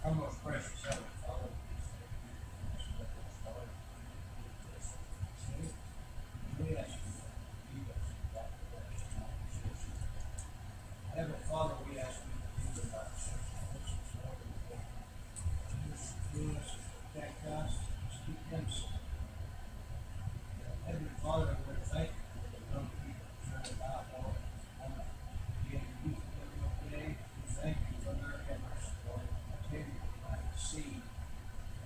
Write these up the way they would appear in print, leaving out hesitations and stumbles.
Our most precious Heavenly Father, we ask you to lead us back to the Heavenly Father, we ask you to lead us back to the protect us, keep them safe. Heavenly Father, we're thankful for the young people trying about Lord. Again, you for them today. We thank you for their efforts, Lord. Continue to see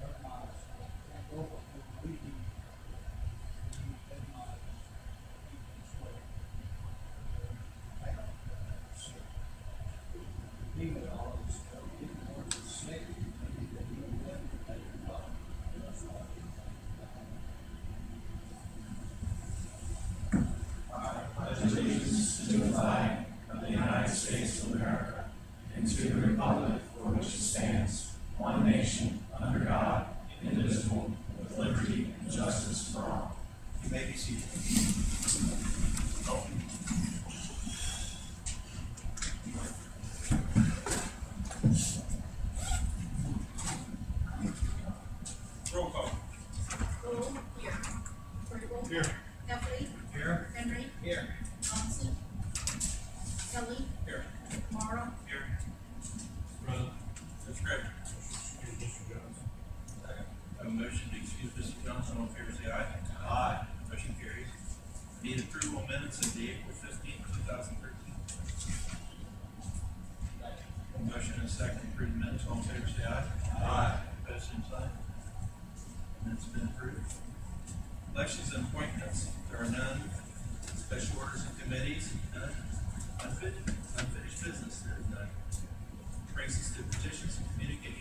their lives. Thank you for leading their lives. Be with all of us. Get more sick. Allegiance to the flag of the United States of America and to the republic for which it stands, one nation, under God, indivisible, with liberty and justice for all. You may be seated. Roll call. Cole, here. Critical. Here. Duffy. Here. Henry. Here. Thompson. Kelly. Here. Morrow. Here. Present. That's great. Have a motion to excuse Mr. Johnson. All in favor say aye. Aye. Motion carries. Need approval minutes of the April 15th, 2013. Motion and second to approve the minutes. All in favor say aye. Aye. Opposed, same sign. Minutes been approved. Elections and appointments. There are none. Special orders and committees. None. Unfinished business. There is none. Brings us to petitions and communications.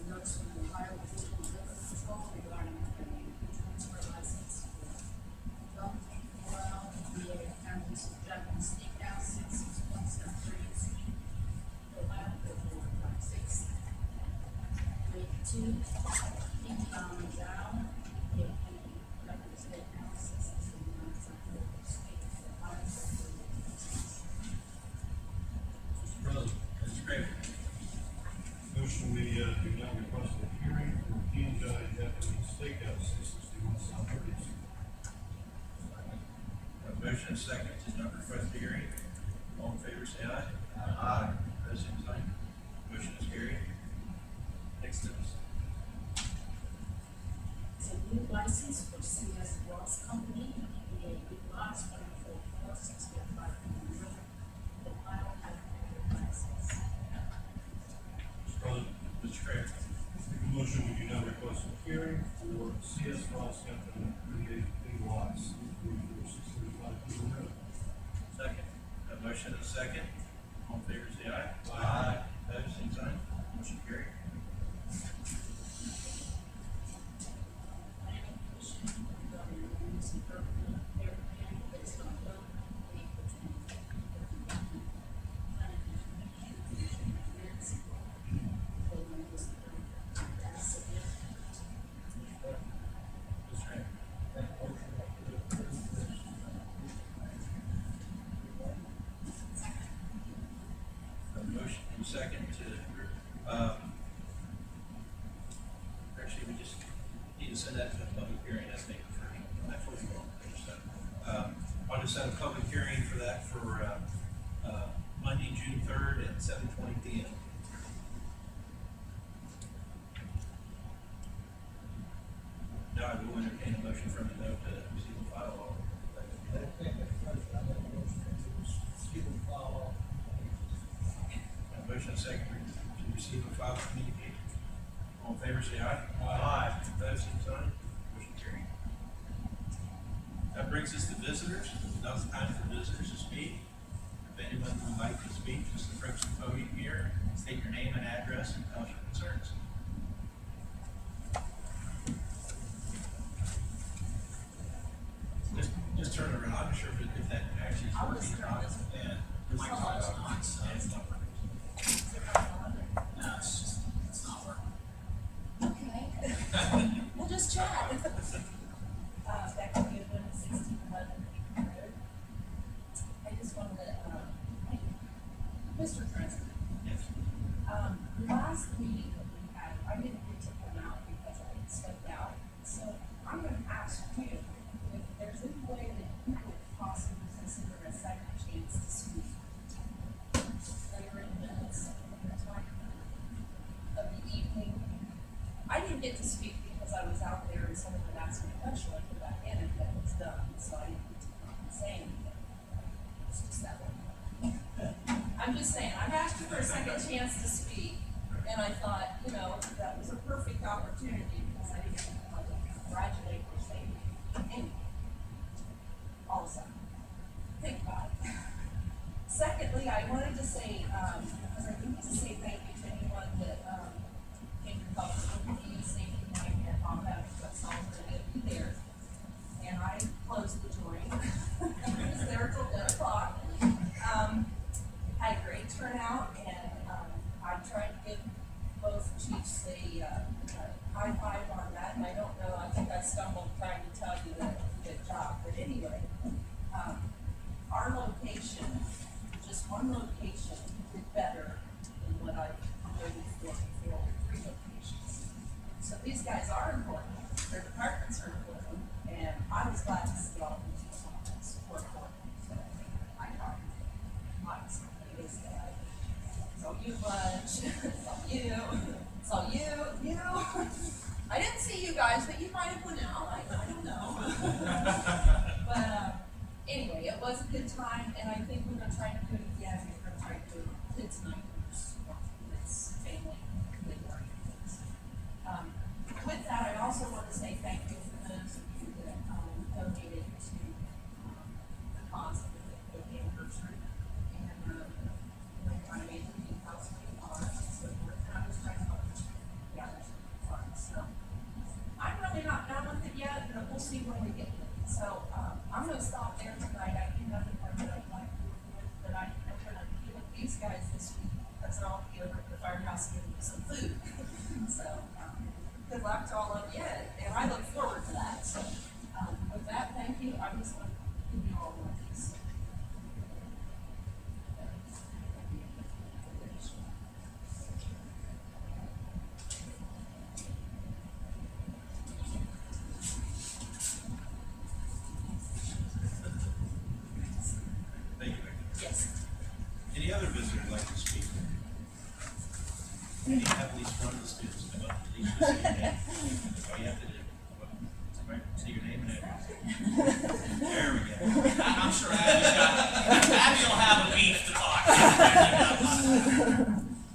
Notice from the Ohio Division of Liquor Control regarding the transfer license for Well, VA County's Japanese Steakhouse, 66173 Street, Ohio, 446. Grade 2, Heath Zhao, VA County Japanese Steakhouse, 66173 Street, Ohio, 446. President. Mr. Craven. Motion we do not request a hearing for Heath Japanese Steakhouse, 661 South 30th Street. A motion and second to not request a hearing. All in favor say aye. Aye. Opposed, same sign. Motion is carried. Next notice. It's a new license for CS Ross Company, DBA Big Lots, 144-645 Ohio, agricultural license. Mr. President, Mr. Craven. make a motion we do not request a hearing for CS Ross Company, created big lots, 635 People Road. Second. A motion and a second. All in favor say aye. Aye. Opposed, same sign. Motion carried. Planning Commission regarding the use of urban air plan based on low weight between planning commission minutes. They want to use the data submit. Mr. Craven. A motion and second to, actually, we just need to send that to a public hearing, I think, for, that's what we want. I'll just set a public hearing for that for, Monday, June 3rd at 7:20 p.m. Now I will entertain a motion from the note to receive and file all. A motion and second to receive and file communications. All in favor say aye. Aye. Opposed, same sign. Motion carried. That brings us to visitors. Now's the time for visitors to speak. If anyone would like to speak, just approach the podium here, state your name and address, and tell us your concerns. Just turn around. I'm not sure if that actually is working or not. Yeah. The mic's not on. Yeah, it's not working. No, it's not working. Okay. We'll just chat. Back to you, 1611 Road. I just wanted to, Mr. President, Yes. Last meeting that we had, I didn't get to come out because I had stepped out. So I'm gonna ask you if there's any way that you could possibly consider a second chance to speak. Later in the minutes, the time of the evening. I didn't get to speak because I was out there and someone had asked me a question, I put that in and that was done, so I didn't get to come and say anything. It's just that way. I'm just saying, I've asked you for a second chance to speak, and I thought, you know, that was a perfect opportunity because I didn't want to congratulate or say anything. All of a sudden, think about it. Secondly, I wanted to say, because I need to say thank you to anyone that, came to help with the safety line and combat, that's all going to be there. And I closed the joint. I was there till 10 o'clock. Had a great turnout, and I tried to give both chiefs a high five on that. And I don't know, I think I stumbled trying to tell you that good job. But anyway, our location, just one location, did better than what I did before with 3 locations. So these guys are important, their departments are important, and I was glad to see all of these departments support them. So I thought, lots of this guy. So you bunch, so you. I didn't see you guys, but you might have went out, I don't know. But anyway, it was a good time, and I think we're gonna try to do it again. We're gonna try to do kids' night, it's family, good things. With that, I also want to say thank you for those of you that donated to the cause of the anniversary. And I made the house so I was trying to help gather some funds. So I'm really not done with it yet, but we'll see when we get there. So I'm gonna stop there tonight. I do have the part that I'd like to work with, but I'm gonna be with these guys this week, because I'll be over at the firehouse giving them some food. So good luck to all of you, and I look forward to that. So with that, thank you. I just want to give you all one of these. Thank you, Becky. Yes. Any other visitors like to speak? Any at least one of the students come up, at least say your name. All you have to do, right, say your name and address. There we go. I'm sure Abby will have a beef to talk.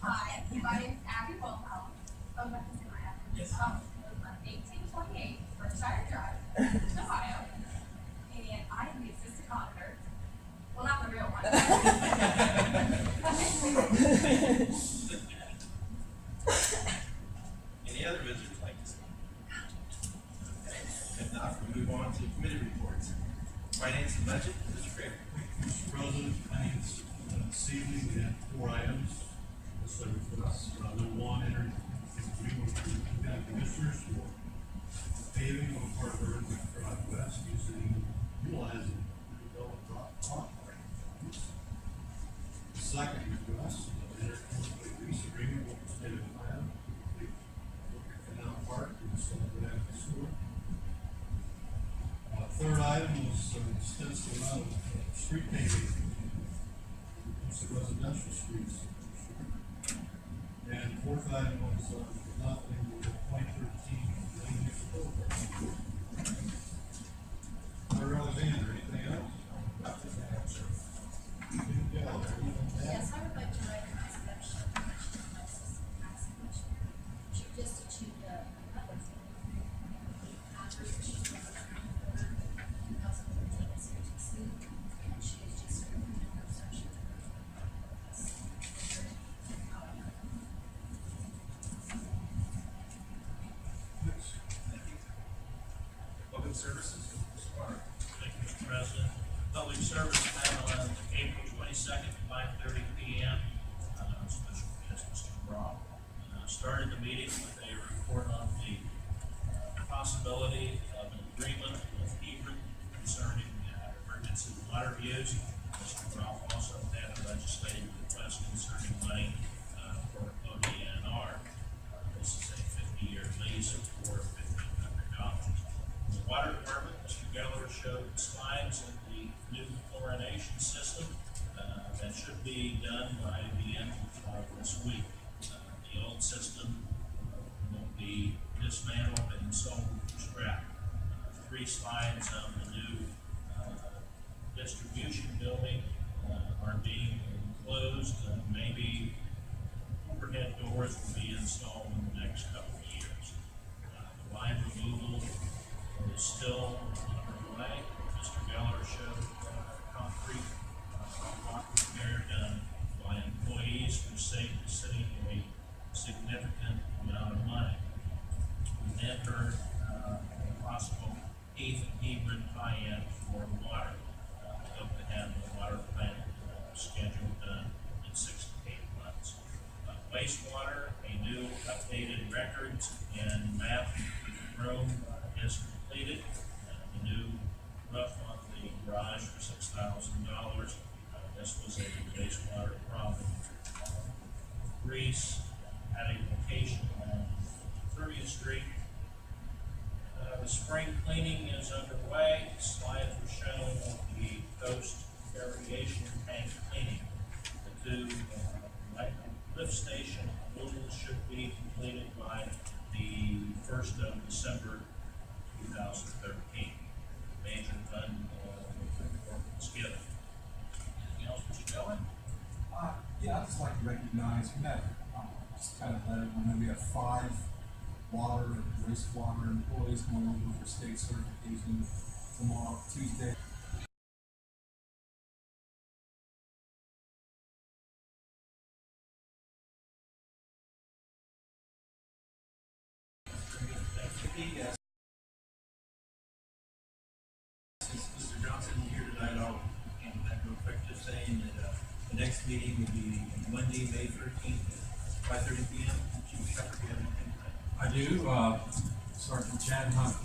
Hi, my name is Abby Wilhelm. Oh, that's my address. Yes. 1828 Berkshire Drive, Ohio. And I am the assistant auditor. Well, not the real one. Any other visitors like to speak? If not, we move on to committee reports. Finance and budget, Mr. Craig. Mr. President, I think this evening we had 4 items. So for us, number 1, entered agreement with the county commissioners for paving on part of Urban Drive West utilizing developed rock funds. The second request, entered a lease agreement with the state of Ohio, the Canal Park, and the South Avenue Sewer. Third item was an extensive amount of street paving, use of residential streets. And fourth item was adopting the 2013 land use program. Mr. Alexander, anything else? Yes, I would like to recognize Beth my assistant tax commissioner. She just achieved a average achievement in 2013 at CTC, and she is just in her section. Thank you. Public services, Mr. Carter. Thank you, Mr. President. Public service panel on April 22nd, 5:30 p.m. Special guest, Mr. Brown. Started the meeting with a report on the possibility of an agreement with Heath concerning emergency water use. Mr. Brown also had a legislative request concerning money for be done by the end of this week. The old system will be dismantled and sold for scrap. 3 slides of the new distribution building are being enclosed. Maybe overhead doors will be installed in the next couple of years. The line removal is still underway. Mr. Geller showed concrete block repair done by employees who saved the city a significant amount of money. We then heard a possible Heath and Hebron tie-in for water. Hope to have the water plant scheduled done in 6 to 8 months. Wastewater, a new updated records and map room is completed. The new roof on the garage for $6,000. This was a wastewater problem. Grease at a location on 30th Street. The spring cleaning is underway. Slides were shown of the coast variation tank cleaning. The 2 lift station removals should be completed by the 1st of December 2013. Major fund report was given. Anything else, Mr. Dillon? Yeah, I'd just like to recognize, we have, just kind of let everyone know, we have 5 water and wastewater employees going over for state certification tomorrow, Tuesday. Yes. Since Mr. Johnson here tonight, I'll handle that real quick, just saying that the next meeting will be Monday, May 13th, 5:30 p.m. Chief Tucker, do you have anything tonight? I do, Sergeant Chad Hunt,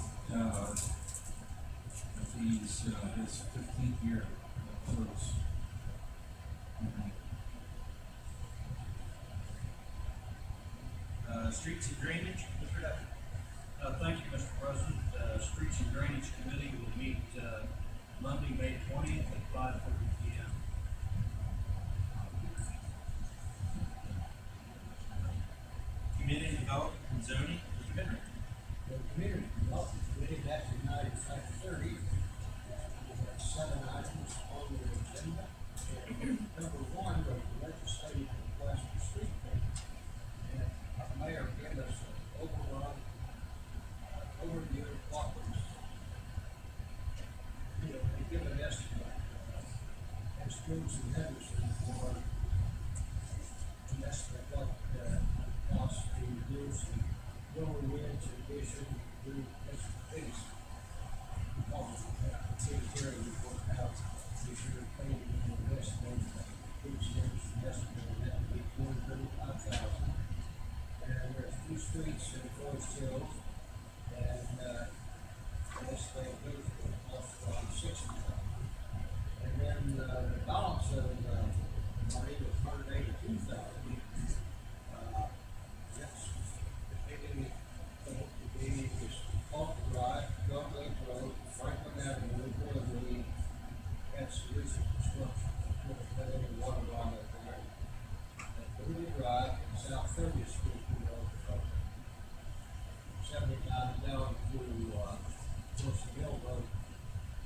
he's, his 15th year of service. Streets and drainage, Mr. Duffy. Thank you, Mr. President. Streets and Drainage Committee will meet, Monday, May 20th at 5:30 p.m. Community Development and Zoning, Mr. Henry. The community development committee met tonight at 5:30. We have 7 items on the agenda. Number 1 was the legislative request for street paving. And our mayor gave us an overview of what was, they give an estimate, as Cruz and Henderson for an estimate what costs to do some lower winds in addition to this base. Because of that, the city area we worked out this year, paying the estimate, Cruz and Henderson estimated that to be $235,000. And there's 2 streets in Forest Hills, and this thing goes for the cost of $60,000. And then the balance of money was $182,000. That's taking the being is Falk Drive, Gulf Lake Road, Franklin Avenue, Woodley, and Solution Construction. Put in the water line up there. And Woodley Drive and South 30th Street, from 79 down to Wilson Hill Road,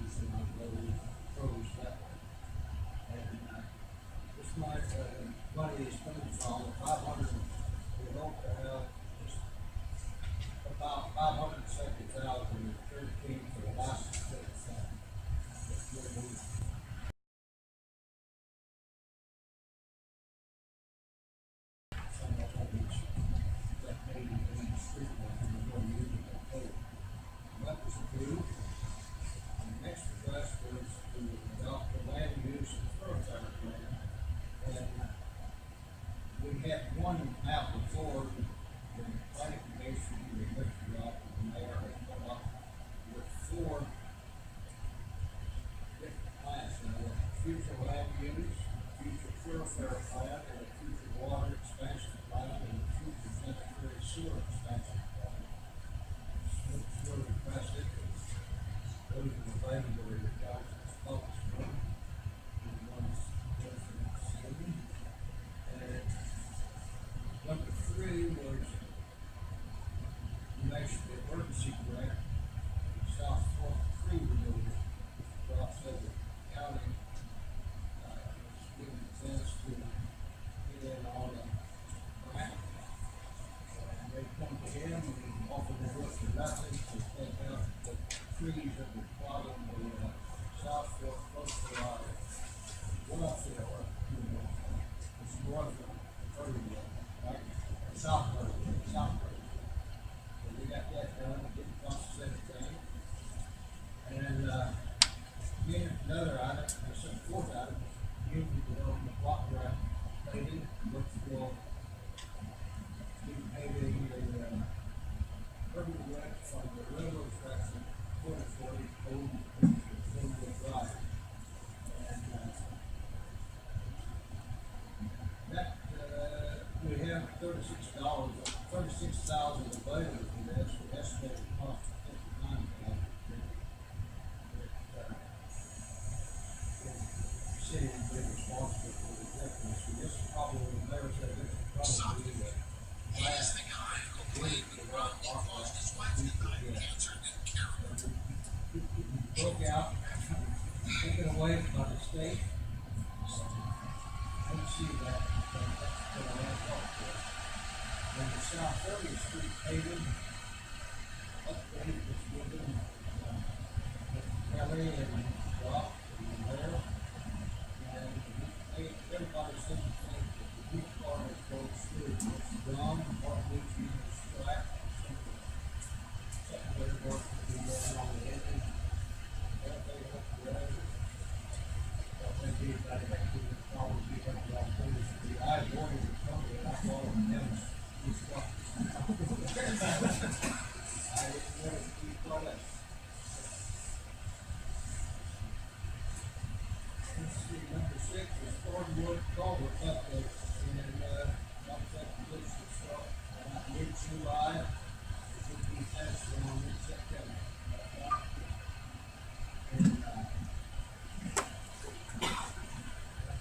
is the road goes that way. And this money is coming from 500, we hope to have just about 570,000 came for the license plate. That was approved. And the next request was to adopt the land use and thoroughfare plan. And we had one map before, the planning commission, we lifted up, the mayor had come up with 4 different plans. Now, the future land use, future thoroughfare plan, and a future water expansion plan, and a future sanitary sewer expansion plan. Really impressive. Those are the things that we got focused on. And one's different city. trees that were clogging the, South Fork, close to our well field, it's north of Birdwood, right? South Birdwood. So we got that done, didn't cost us anything. And, again, another item, there's some fourth item, community development block grant paving, which will be paving the, Birdwood from the railroad tracks to 40 Old Birdwood Drive. And, that, we have $36,000 available for this, we estimated cost of $59,000. City will be responsible for the difference, so this is probably, the mayor said this is probably the last. Broke out, taken away by the state. I don't see that, but that's what I have thought for. And the South 30th Street paving, upgrade was given, Kelly and Rock and Mayor. And everybody seems to think that the Heath part of goes through, it's done, what needs to be track, secondary work to be done on the engine. Everything up the road. I think anybody that could probably be up to our police, the eyes wanted to come in, I thought of him, he's got. I didn't know if he thought it. Let's see, number 6 is Thornwood Culvert update, and, like that, completion stuff, mid-July, it should be tested on mid-September. And, I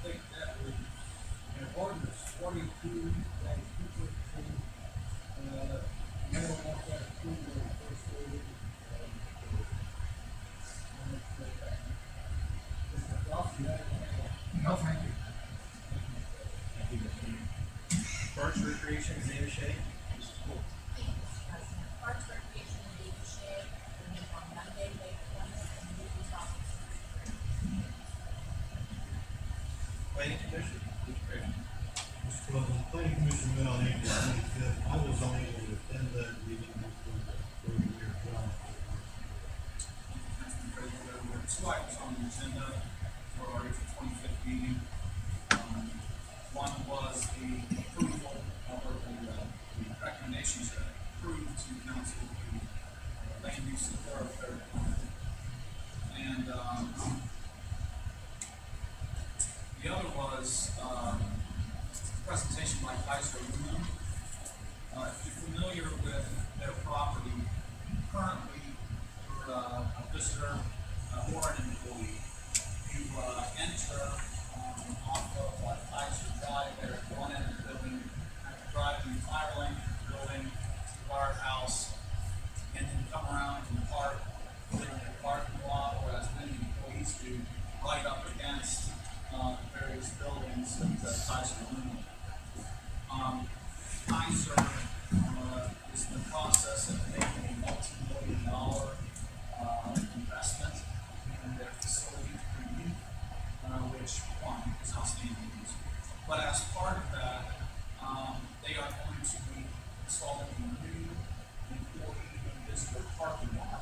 think that was, in ordinance 42, that is 213, middle of that approval of first reading. Mr. Goff, you have anything? No, thank you. Parks, Recreation, Dana Shay. Parks, Recreation, and David Shea, will meet on Monday, May 20th, and meet with officers. Planning Commission, Mr. Craig. Mr. President, planning commission met on April 25th. I was unable to attend that meeting because of the earlier job. There were 2 items on the agenda for our April 25th meeting. One was the approval, or the recommendations that approved to council the land use and thoroughfare plan. And the other was presentation by Kaiser Aluminum. If you're familiar with their property, currently you're a visitor or an employee. You enter off of Kaiser Drive there at one end of the building, drive the entire length of the building to the guardhouse, and then come around and park in the parking lot, or as many employees do, right up against various buildings that Kaiser Aluminum. Kaiser is in the process of making a multi-million-dollar investment in their facility for youth, which one is outstanding. But as part of that, they are going to be installing a new employee and visitor parking lot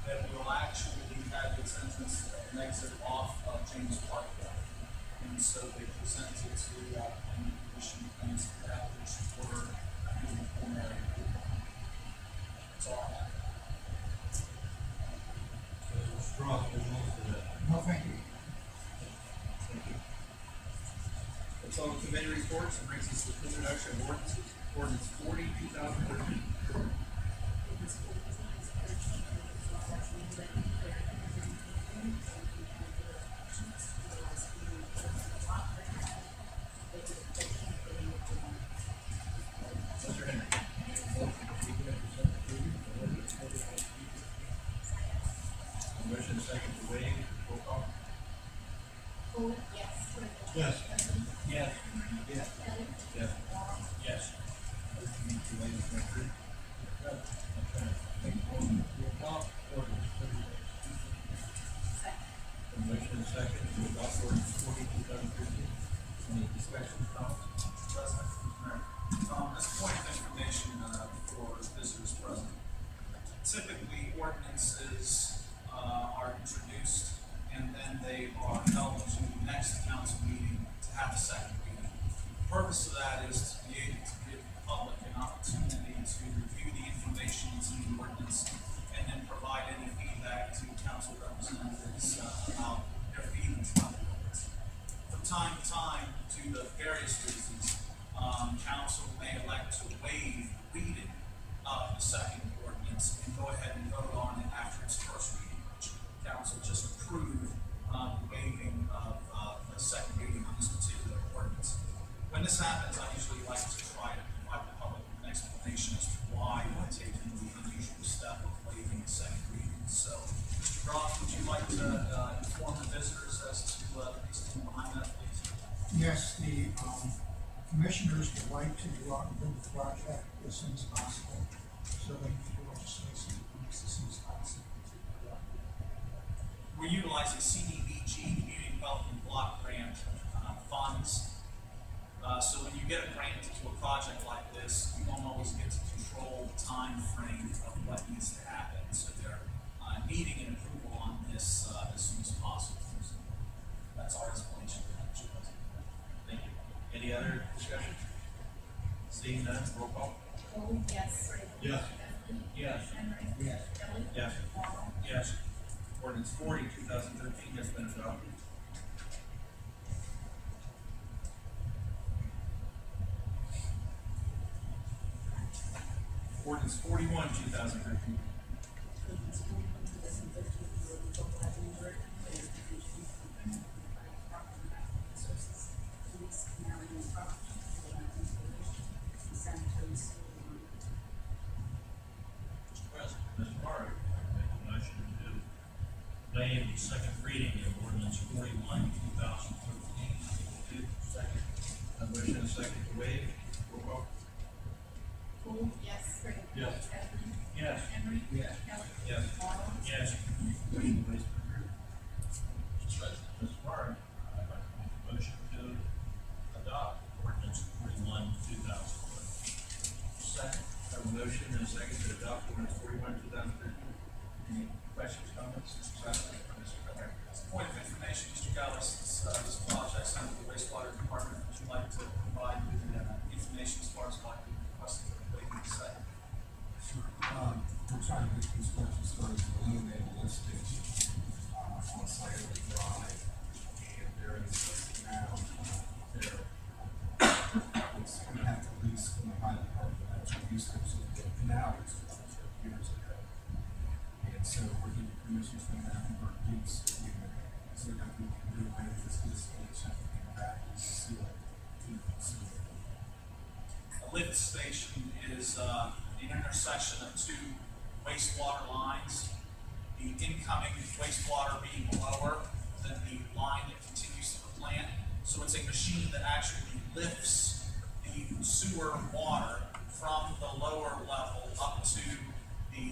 that will actually have its entrance and exit off of James Parkway. And so they presented to the commission plans for that, which were moving preliminary approval. That's all I have. Mr. Ross, there's one for that. No, thank you. Thank you. That's all the committee reports, and brings us to the introduction of ordinances. Ordinance 40, 2013. Mr. Henry. Motion second to waive, roll call. Ford, yes. Yes. Yes. Yes. Yes. Yes. We'll talk ordinance 30. Motion and second to adopt ordinance 40, 2013. Any discussion, comments? President, as a point of information, for visitors present, typically ordinances, are introduced and then they are held to the next council meeting to have a second reading. The purpose of that is to be able to give the public an opportunity to review the information that's in the ordinance and then provide any feedback to council representatives, about their feelings about the ordinance. From time to time, due to various reasons, council may elect to waive reading of the second ordinance and go ahead and vote on it after its first reading, which council just approved, the waiving of, the second reading on this particular ordinance. When this happens, I usually like to try to provide the public with an explanation as to why I'm taking the unusual step of waiving the second reading. So, Mr. Groff, would you like to, inform the visitors as to, the reason behind that, please? Yes, the commissioners would like to go out and build the project as soon as possible, so they can do legislation as soon as possible. We're utilizing CDBG, Community Development Block Grant, funds. So when you get a grant to a project like this, you don't always get to control the time frame of what needs to happen. So they're, needing an approval on this, as soon as possible. So that's our explanation for that, Mr. President. Thank you. Any other discussion? Seeing none, roll call. Cole, yes. Yes. Kathleen? Yes. Henry? Yes. Kelly? Yes. Tomorrow? Yes. Ordinance 40, 2013 has been adopted. Ordinance 41, 2013. Ordinance 41, 2013, the local library director, declares the division of property resources, police, canal, and property, for installation, and sanitary sewer line. Mr. President, Mr. Morrow. make a motion to waive the second reading of ordinance 41, 2013. Second. A motion and a second to waive. Roll call. Cole, yes. Yes. Kathleen? Yes. Henry? Yes. Kelly? Yes. Tomorrow? Yes. Motion please be approved. Mr. President, Mr. Morrow. I'd like to make a motion to adopt ordinance 41, 2013. Second. Have a motion and a second to adopt ordinance 41, 2013. Any questions, comments, discussion? Mr. President. As a point of information, Mr. Gallus, this project's under the wastewater department. Would you like to provide with the, information as far as what you requested for the waiving the second? Sure. We're trying to get construction started to eliminate a lift station, on Sayota Drive. And there is now, there, it's, we have to lease from the highway department, actually used to, so the canal was years ago. And so we're getting permission from that, and we're lease agreement, so that we can do away with this lift station and back and seal it to the facility. A lift station is, an intersection of two wastewater lines. The incoming wastewater being lower than the line that continues to the plant. So it's a machine that actually lifts the sewer water from the lower level up to the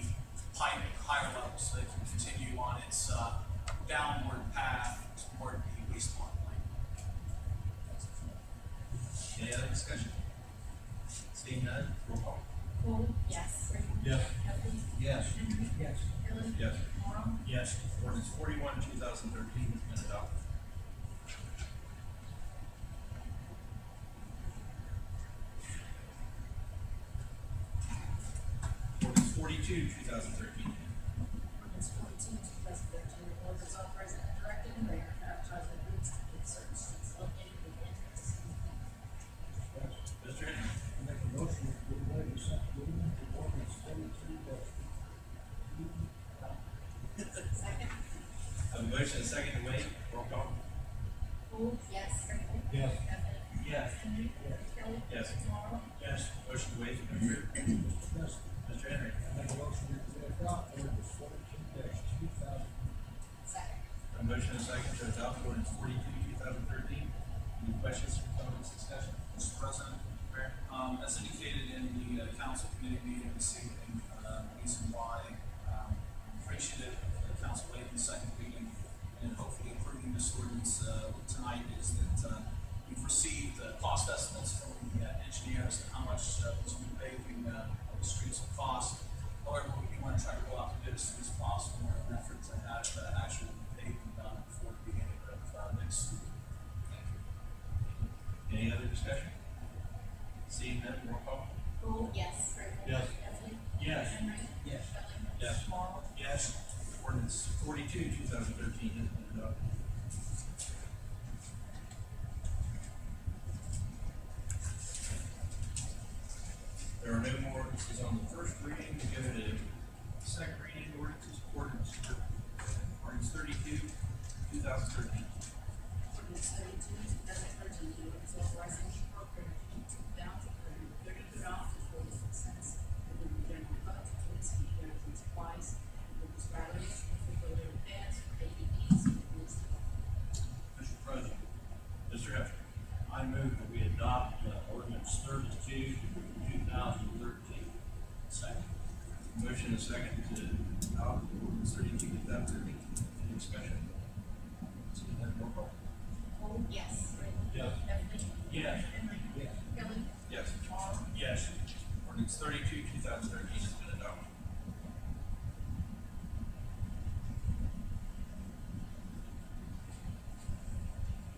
pipe at higher levels, so that it can continue on its, downward path toward the wastewater plant. Any other discussion? Seeing none, roll call. Cole, yes. Yes. Kathleen? Yes. Henry? Yes. Kelly? Yes. Tomorrow? Yes. Ordinance 41, 2013 has been adopted. Ordinance 42, 2013. Ordinance 42, 2013, an ordinance authorizing the director and mayor to advertise the bids to bid certain streets located within the city. Mr. Henry. Make a motion to waive the second reading of ordinance 42, Second. Have a motion and a second to waive. Roll call. Cole, yes. Yes. Kathleen? Yes. Henry? Kelly? Yes. Tomorrow? Yes. Motion to waive has been approved. Yes. Mr. Henry. Make a motion to adopt ordinance 42, 2000. Second. A motion and a second to adopt ordinance 42, 2013. Any questions, comments, discussion? Mr. President, Mayor, as indicated in the council committee meeting this evening, the reason why appreciative of the council waiving the second reading and hopefully approving none, roll call. Cole? Yes. Yes. Epley? Yes. Henry? Yes. Kelly? Yes. Tomorrow? Yes. Ordinance 42, 2013 has been adopted. There are no more ordinances on the first reading. We go to second reading ordinances. Ordinance 32, 2013. Ordinance 32, 2013, an ordinance authorizing the appropriation of $2,332 for the expense within the general fund to execute goods and supplies, and for salaries, refrigerator repairs, AEDs, and police department. Mr. President, Mr. Heffernan. I move that we adopt ordinance 32, 2013. Second. Motion is second to adopt ordinance 32, 2013. Any discussion? Seeing none, roll call. Cole? Yes. Yes. Epley? Yes. Henry? Yes. Kelly? Yes. Tomorrow? Yes. Ordinance 32, 2013 has been adopted.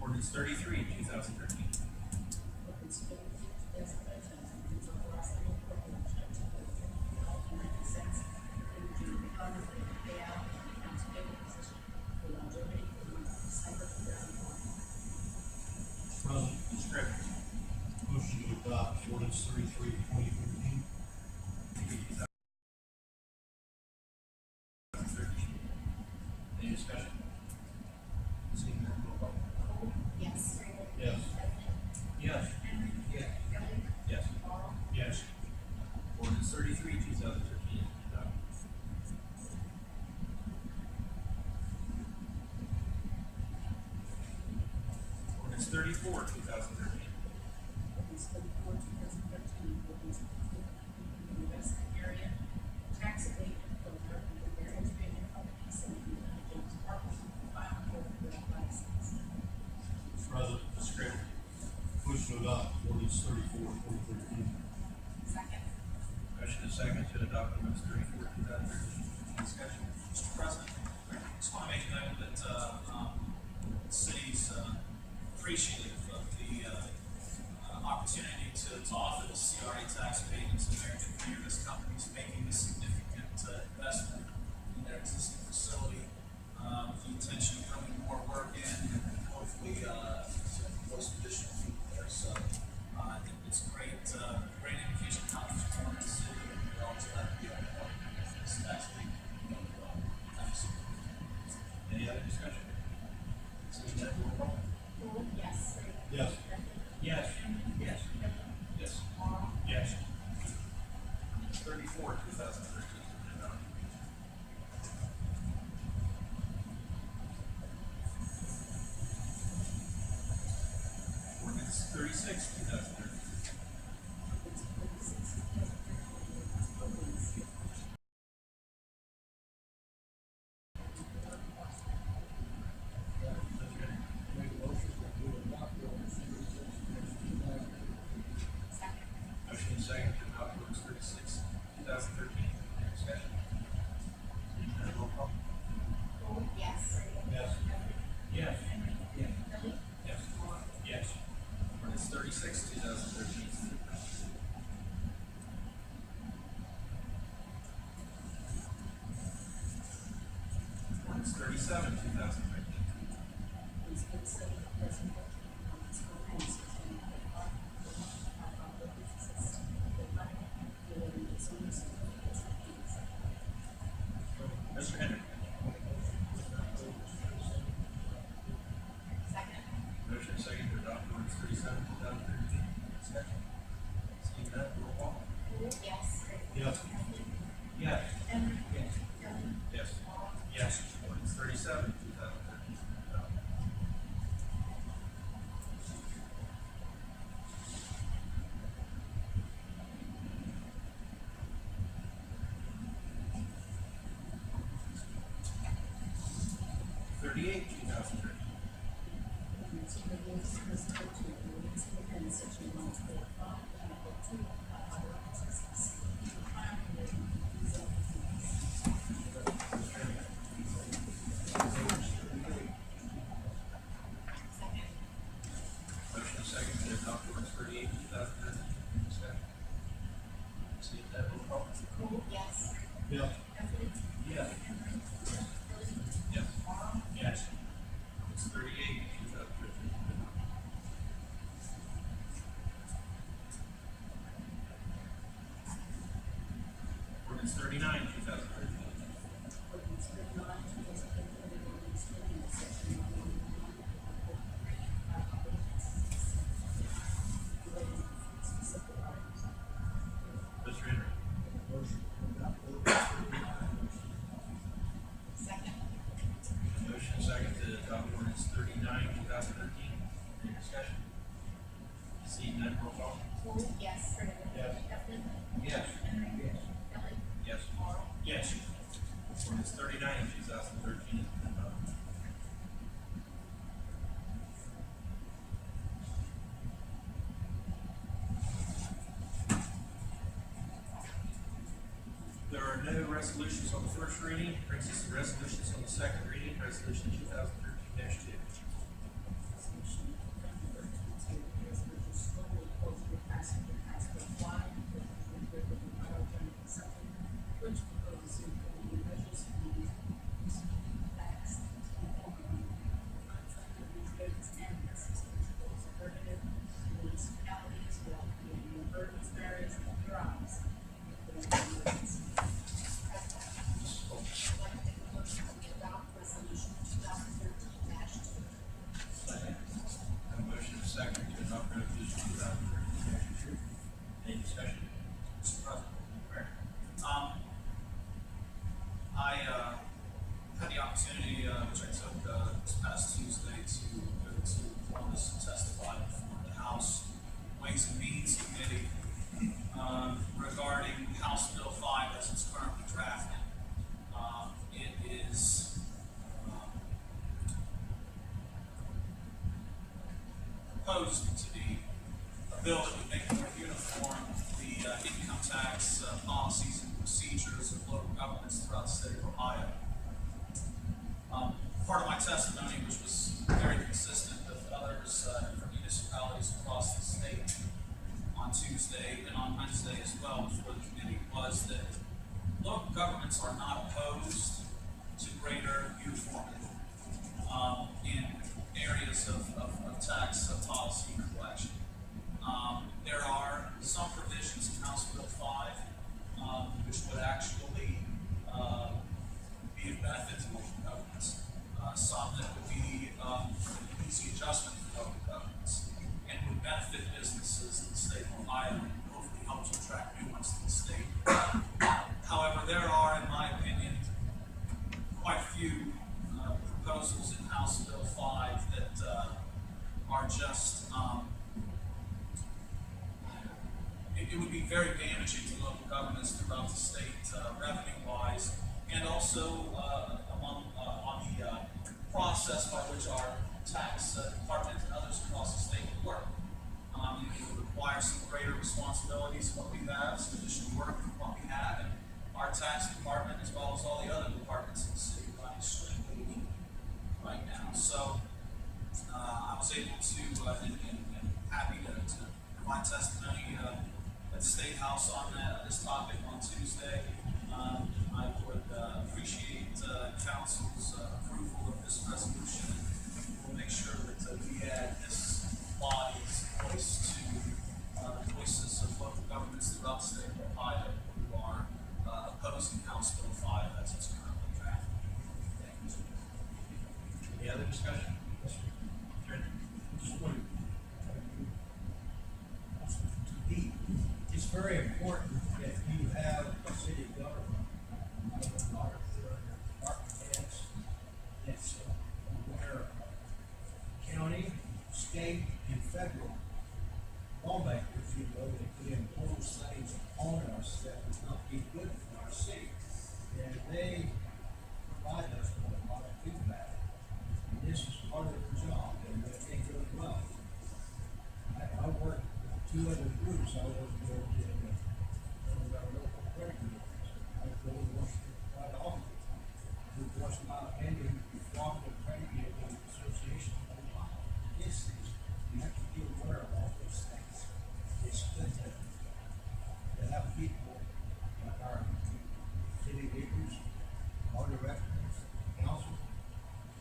Ordinance 33, 2013. Ordinance 32, 2013, an ordinance authorizing the appropriation of $2,350 in the general fund for the payout of the accounts payable position for longevity for the month of December 2001. President, Mr. Griffin. motion to adopt ordinance 33, 2013. Any discussion? Seeing none, roll call. Cole? Yes. Yes. Yes. Henry? Yes. Kelly? Yes. Tomorrow? Yes. Ordinance 33, 2013 has been adopted. Ordinance 34, 2013. Ordinance 34, 2013, ordinance approving the investment area, tax abatement program, and the various payment companies and the United States Department of Final Code for license. Mr. President, Mr. Griffin. motion to adopt ordinance 34, 2013. Second. Motion is second to adopt ordinance 34, 2013. Any discussion? Mr. President, just want to make note that, the city's, appreciative of the, opportunity to offer the CRA tax abatements in American Cannabis companies making a significant, investment in their existing facility, with the intention of bringing more work in and hopefully, post additional people there. So, I think it's a great, great indication of how much more in the city and we all to that, this tax abatement. Thanks. Any other discussion? Seeing none, roll call. Cole? Yes. Yes. Yes. Yes. Yes. Tomorrow? Yes. 34, 2013 has been adopted. Ordinance 36, 2013. Ordinance 36, 2013, ordinance approving Make a motion that we adopt ordinance 36, 2013. Second. Motion is second to adopt ordinance 36, 2013. Any discussion? Seeing none, roll call. Cole? Yes. Yes. Yes. Henry? Yes. Kelly? Yes. Tomorrow? Yes. Ordinance 36, 2013. Ordinance 37, 2013. Ordinance 37, 2013, ordinance approving the businesses, the money, the zones, and fees. Mr. Henry. Second. Motion is second to adopt ordinance 37, 2013. Discussion? Seeing none, roll call. Cole? Yes. Yes. Yes. Henry? Yes. Kelly? Yes. Tomorrow? Yes. Ordinance 37, 2013. Adopted. Thirty-eight, 2013. Ordinance approving the presentation of ordinance within section 145, article 2, ordinances, plan committee, zoning fees. Second. Motion is second to adopt ordinance 38, 2013. Discussion? 39, 2013. Ordinance 39, 2013, ordinance amending section 111.3 relating to specific items. Mr. Henry. Motion to adopt ordinance 39. Second. Motion and second to adopt ordinance 39, 2013. Any discussion? Seeing none, roll call. Wolf. Yes. Springer. Yes. Heflin. Yes. Henry. Yes. Kelly. Yes. Carl. Yes. Ordinance 39, 2013 has been adopted. There are no resolutions on the first reading. Brings us to resolutions on the second reading. Resolution 2013-2. Resolution 2013-2, resolution slowly closing the passenger hospital flight with the biogenic supplement, which proposes implementing measures to be taxed these goods and necessities for alternative municipalities while creating emergency barriers and drives. I'd like to make a motion to adopt resolution 2013-2. Second. A motion and second to adopt resolution 2013-2. Any discussion? Mr. President. Mayor? I had the opportunity, which I took this past Tuesday, to go to Columbus and testify before the House Ways and Means Committee regarding House Bill 5 as it's currently drafted. It is proposed to be a bill that would make more uniform the income tax policies and procedures of local governments throughout the state of Ohio. Part of my testimony, which was very consistent with others from municipalities across the state on Tuesday and on Wednesday as well before the committee, was that local governments are not opposed to greater uniformity in areas of tax policy and collection. There are some provisions in House Bill 5 which would actually be of benefit to local governments. Some that would be an easy adjustment for local governments and would benefit businesses in the state of Ohio and hopefully help to attract new ones to the state. However, there are, in my opinion, quite a few proposals in House Bill 5 that are just it would be very damaging to local governments throughout the state, revenue-wise, and also on the process by which our tax department and others across the state would work. It would require some greater responsibilities than what we have, some additional work than what we have, and our tax department, as well as all the other departments in the city, are extremely weak right now. So I was able to and happy to provide testimony at the State House on this topic on Tuesday. I would appreciate council's approval of this resolution. We'll make sure that we add this body's voice to the voices of local governments throughout the state of Ohio who are opposing House Bill 5 as it's currently drafted. Thank you. Any other discussion? Just one. Heath, it's very important that you have a city government, department heads, that's where county, state, and federal lawmakers, you know, that could impose things on us that would not be good for our city. And they provide us with a lot of feedback. And this is part of their job, and they do it well. I work with two other groups. I work with our local credit unions. I go to Washington quite often. We've watched my opinion from the credit union association. This is, you have to be aware of all those things. It's good to have people like our city leaders, our directors, council,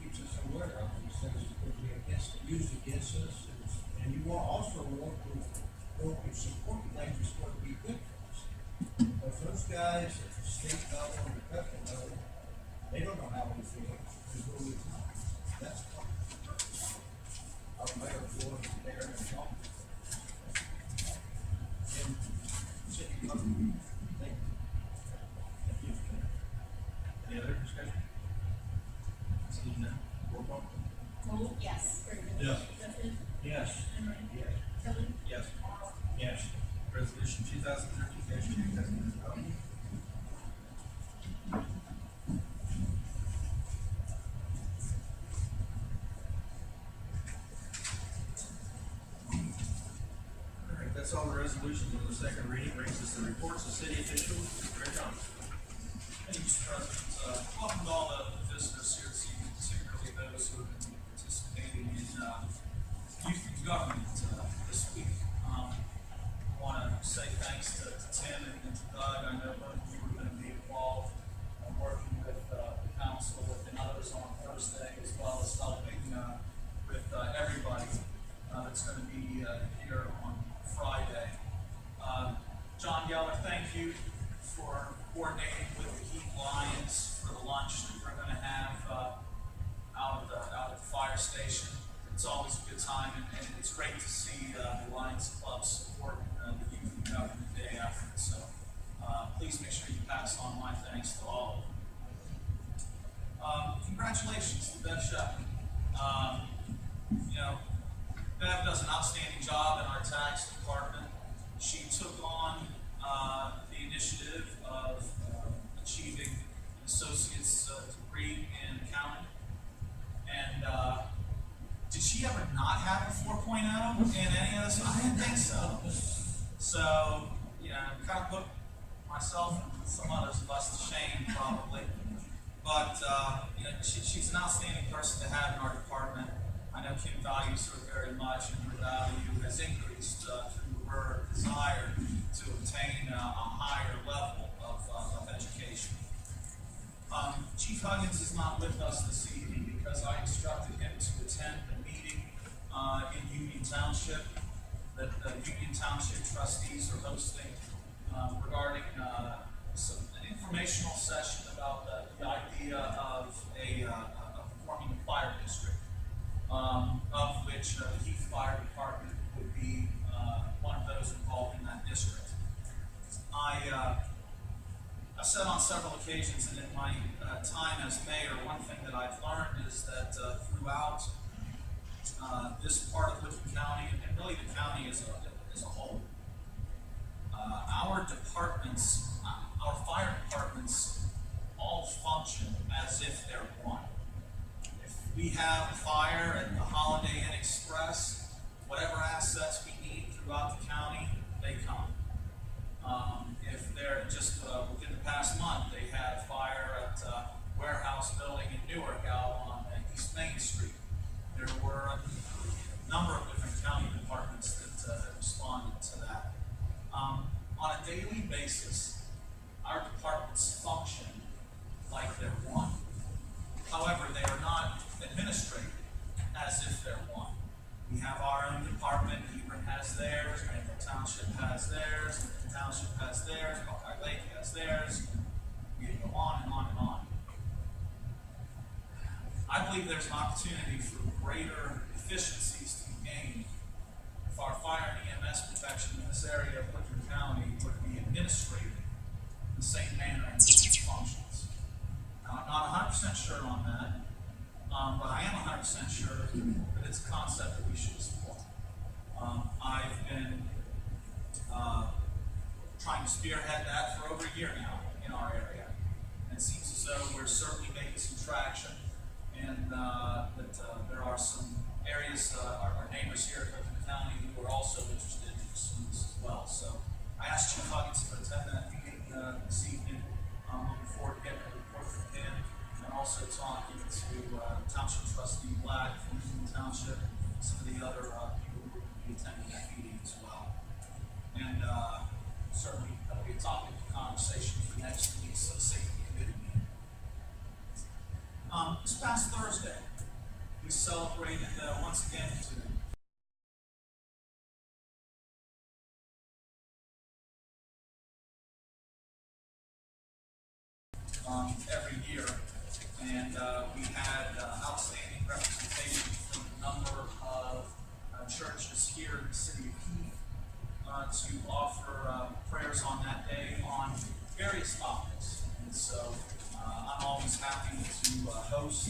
keeps us aware of these things because we against used against us. And you will also want to support things that's going to be good for us. But those guys at the state level and the federal level, they don't know how we feel, because we're with them. That's what our mayor was there and talked. And city government, they, Any other discussion? Seeing none, roll call. Cole? Yes. Brandon? Yes. Justin? Yes. Henry? yes. Kelly? Yes. Tomorrow? Yes. Resolution 2013-2 has been adopted. All right, that's all the resolutions on the second reading. Brings us the reports of city officials. Greg Johnson. Thank you, Mr. President. Welcome to all the visitors here this evening, particularly those who have been participating in youth and government this week. I want to say thanks to Tim and to Doug. I know both of you are going to be involved working with the council and others on Thursday, as well as helping with everybody that's going to be here on Friday. John Geller, thank you for coordinating with the Heath Lions for the lunch that we're going to have out at the fire station. It's always a good time, and it's great to see the Lions Club support the youth and government day effort. So please make sure you pass on my thanks to all of them. Congratulations to Bev Shepherd. You know, Bev does an outstanding job in our tax department. She took on the initiative of achieving an associate's degree in accounting. And did she ever not have a 4.0 in any of this? I didn't think so. So, you know, kind of put myself and some others of us to shame, probably. But, you know, she's an outstanding person to have in our department. I know Kim values her very much, and her value has increased through her desire to obtain a higher level of education. Chief Huggins is not with us this evening because I instructed him to attend the meeting in Union Township that the Union Township trustees are hosting regarding an informational session about the idea of forming a fire district, of which the Heath Fire Department would be one of those involved in that district. I've said on several occasions, and in my time as mayor, one thing that I've learned is that throughout this part of Licking County, and really the county as a whole, our departments, our fire departments, all function as if they're one. If we have a fire at the Holiday Inn Express, whatever assets we need throughout the county, they come. If they're just within the past month, they had fire at a warehouse building in Newark out on East Main Street. There were a number of different county departments that responded to that. On a daily basis, our departments function like they're one. However, they are not administrated as if they're one. We have our own department. Hebron has theirs. Rainbow Township has theirs. Lincoln Township has theirs. Buckeye Lake has theirs. We can go on and on and on. I believe there's an opportunity for greater efficiencies to be gained if our fire and EMS protection in this area of Licking County would be administrated in the same manner in which it functions. Now, I'm not 100% sure on that. But I am 100% sure that it's a concept that we should support. I've been trying to spearhead that for over a year now in our area. And it seems as though we're certainly making some traction, and that there are some areas, our neighbors here in Licking County, who are also interested in pursuing this as well. So I asked Chief Huggins to attend that meeting this evening. I'm looking forward to getting a report from him, and also talking to Township Trustee Black from Newton Township, some of the other people who will be attending that meeting as well. And certainly that'll be a topic of conversation for next week's safety committee meeting. This past Thursday, we celebrated once again to every year. And we had outstanding representation from a number of churches here in the city of Heath to offer prayers on that day on various topics. And so I'm always happy to host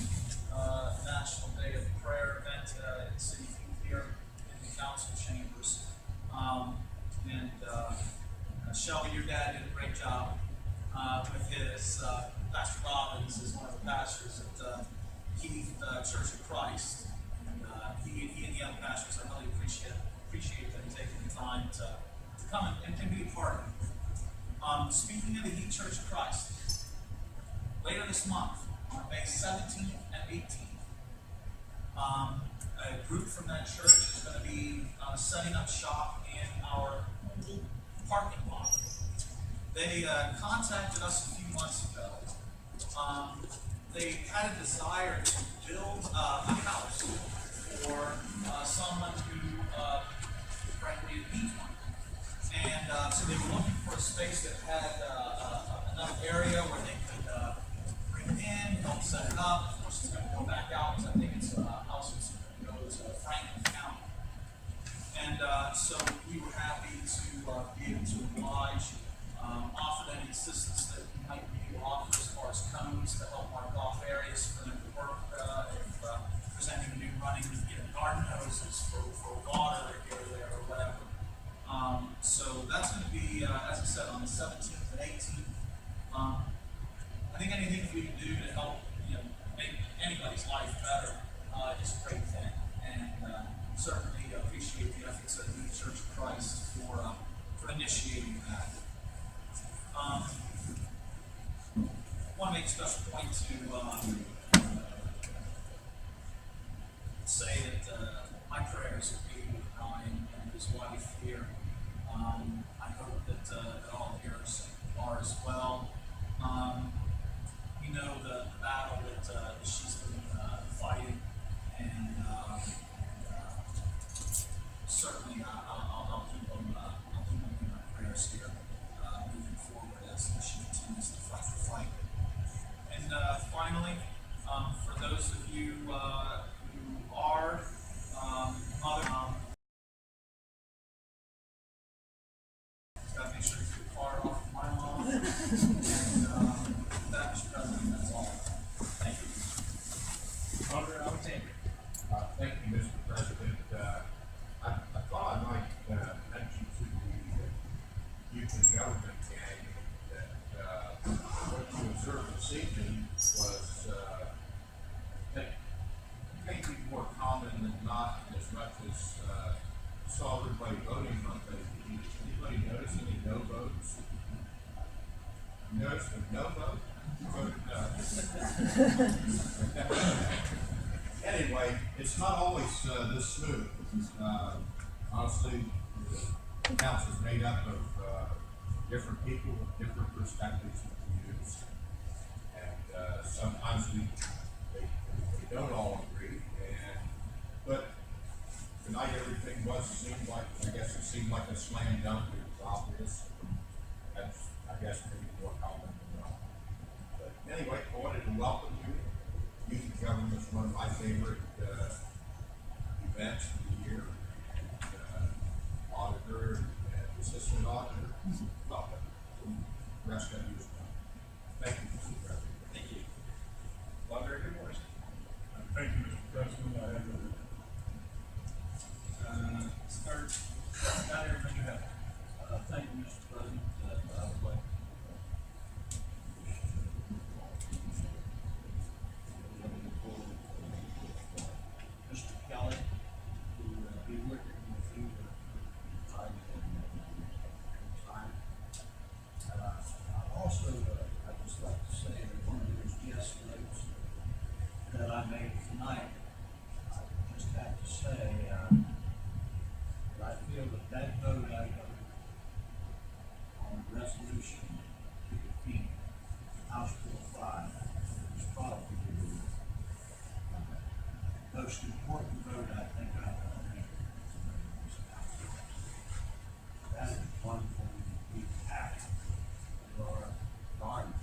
National Day of Prayer event in the city of Heath here in the council chambers. Shelby, your dad did a great job with his. Pastor Robbins is one of the pastors at Heath Church of Christ. And he and the other pastors, I really appreciate them taking the time to come and be a part of it. Speaking of the Heath Church of Christ, later this month, on May 17th and 18th, a group from that church is going to be setting up shop in our parking lot. They contacted us a few months ago. They had a desire to build a house for someone who, frankly, needs one. And so they were looking for a space that had enough area where they could bring it in, help set it up. Of course, it's going to go back out because I think it's a house that's going to go to Franklin County. And so we were happy to be able to oblige, offer any assistance that we might be able to offer as far as cones to help mark off areas for them to work. If there's any new running, garden hoses for water here or there or whatever. So that's going to be, as I said, on the 17th and 18th. I think anything we can do to help, make anybody's life better is a great thing. And certainly appreciate the efforts of the Church of Christ for initiating that. I want to make a special point to say that my prayers are being with Ryan and his wife here. I hope that all of yours are as well. We know the battle that she's been fighting, and certainly I'll keep them in my prayers here moving forward as she continues to fight the fight. And finally, for those of you who are mother, got to make sure you get the car off my lawn. And that, Mr. President, that's all. Thank you. Auditor Alexander. Thank you, Mr. President. I thought I might mention to the youth and government gang that what you observed this evening was that may be more common than not, as much as saw everybody voting on those. Anybody notice any no votes? Notice the no vote? Voted no. Anyway, it's not always this smooth. Honestly, the council is made up of different people with different perspectives and views, and sometimes they don't all agree. But tonight everything seemed like a slam dunk. It was obvious. That's, I guess, maybe more common than not. But anyway, I wanted to welcome you. Youth and Government is one of my favorite events of the year. Auditor and assistant auditor, welcome. The rest of you as well. Thank you, Mr. President. Thank you. Auditor, good morning. Thank you, Mr. President. I have Start out everything you have. Thank you, Mr. President. I would like Mr. Kelly to be working with you time. Also, I'd just like to say that one of those guest notes that I made tonight, I just have to say, I feel that vote I got on the resolution to defeat House Bill 5 is probably the most important vote I think I've ever made. That is one thing we have for our garden.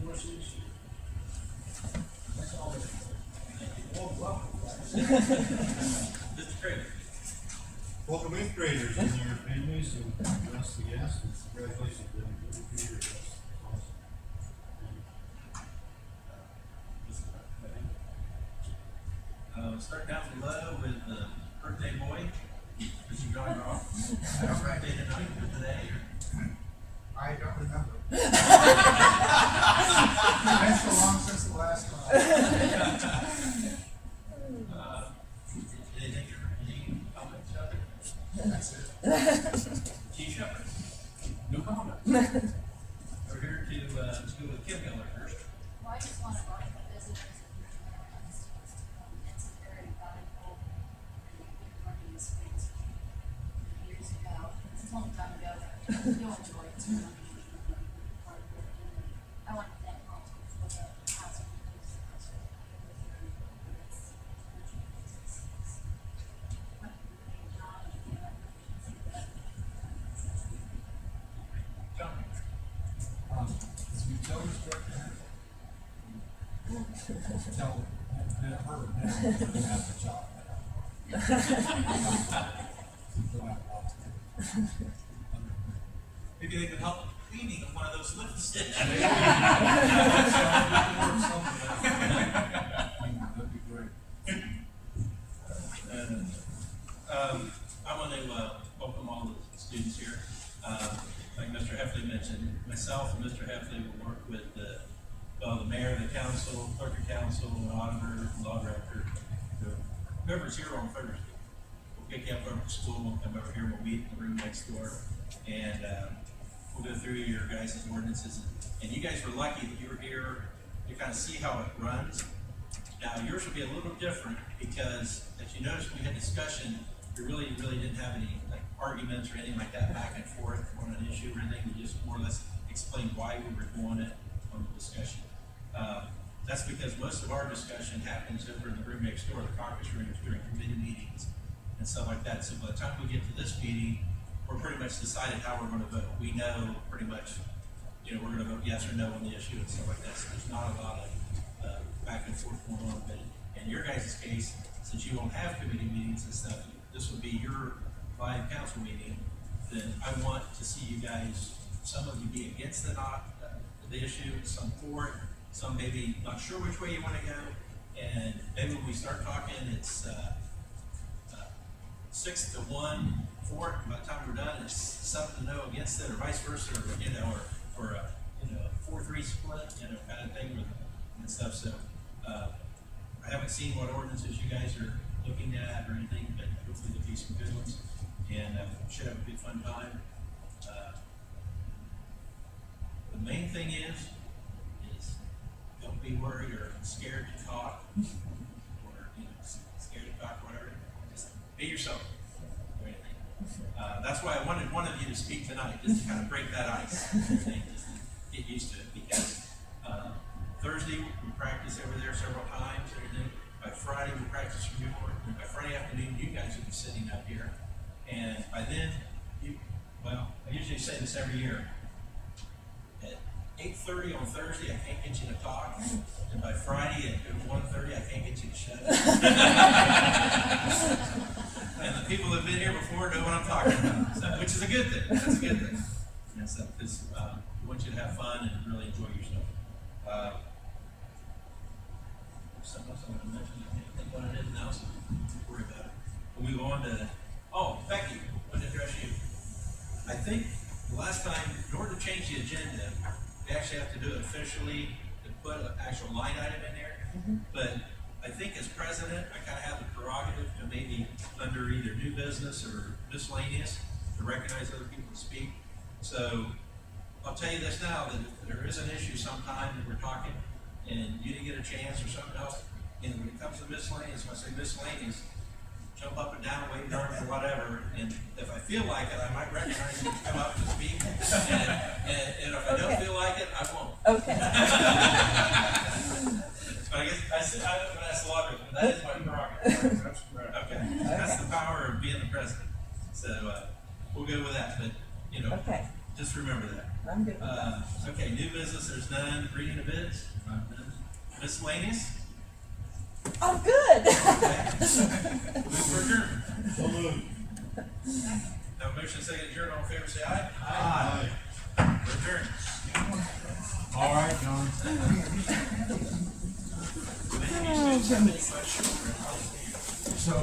forces. That's all. Well, welcome, guys. Mr. Craig. Welcome eighth graders and their families and the rest of the guests, and congratulations to them for the year. That's awesome. Start down below with the birthday boy, Mr. John Ross. Have a birthday tonight or today? I don't remember. Been so long since the last time. Any comments out there? That's it. Chief Shepherd. No comment. We're here to, let's go with Kim Miller first. Well, I just want to invite the visitors it's a very valuable learning experience. Years ago, it's a long time ago, you'll enjoy it. I want to thank all for the housing. John. As utilities director, tell her now to have the job Maybe they could help with cleaning of one of those lifts. That'd be great. I want to welcome all the students here. Like Mr. Heffley mentioned, myself and Mr. Heffley will work with the mayor, the council, clerk of council, the auditor, law director, whoever's here on Thursday. We'll pick you up over to school, we'll come over here, we'll meet in the room next door, and we'll go through your guys' ordinances. And you guys were lucky that you were here to kind of see how it runs. Now, yours will be a little different because, as you noticed, we had discussion. We really didn't have any like arguments or anything like that back and forth on an issue or anything. We just more or less explained why we were doing it on the discussion. That's because most of our discussion happens over in the room next door, the caucus rooms during committee meetings and stuff like that. So by the time we get to this meeting, we're pretty much decided how we're going to vote. We know pretty much, we're going to vote yes or no on the issue and stuff like that. So there's not a lot of back and forth going on. But in your guys' case, since you won't have committee meetings and stuff, this will be your live council meeting. Then I want to see you guys, some of you be against the issue, some for it, some maybe not sure which way you want to go. And maybe when we start talking, it's 6-1 for it. By the time we're done, it's 7-0 against it, or vice versa, or a 4-3 split, kind of thing and stuff. So I haven't seen what ordinances you guys are looking at or anything, but hopefully there'll be some good ones, and should have a good fun time. The main thing is don't be worried or scared to talk, or scared to talk, whatever. Just be yourself. Or anything. That's why I wanted one of you to speak tonight, just to kind of break that ice. Just get used to it, because Thursday we practice over there several times. Everything. By Friday we practice from New York. And by Friday afternoon you guys will be sitting up here, and by then, I usually say this every year. At 8:30 on Thursday, I can't get you to talk, and by Friday at 1:30, I can't get you to shut up. And the people that have been here before know what I'm talking about, so, which is a good thing. That's a good thing. And so, because we want you to have fun and really enjoy yourself. Something else I want to mention. I can't think what it is now, so don't worry about it. We'll move on to, Becky, I want to address you. I think the last time, in order to change the agenda, we actually have to do it officially to put an actual line item in there. Mm-hmm. But I think as president, I kind of have the prerogative to maybe under either new business or miscellaneous to recognize other people to speak. So I'll tell you this now, that if there is an issue sometime that we're talking and you didn't get a chance or something else, and when it comes to miscellaneous, when I say miscellaneous, jump up and down, wave your arms or whatever, and if I feel like it, I might recognize you to come up and speak, and if I don't feel like it, I won't. Okay. But I guess that's the logic, but that is my prerogative. That's correct. Okay, that's the power of being the president. So we'll go with that, but Okay. Just remember that. I'm good. Okay, new business, there's none. Reading of bids? None. Miscellaneous? I'm good. Okay. Move for adjournment. So moved. Have a motion second adjourn. All in favor, say aye. Aye. We're adjourned. All right, John. Any questions? So,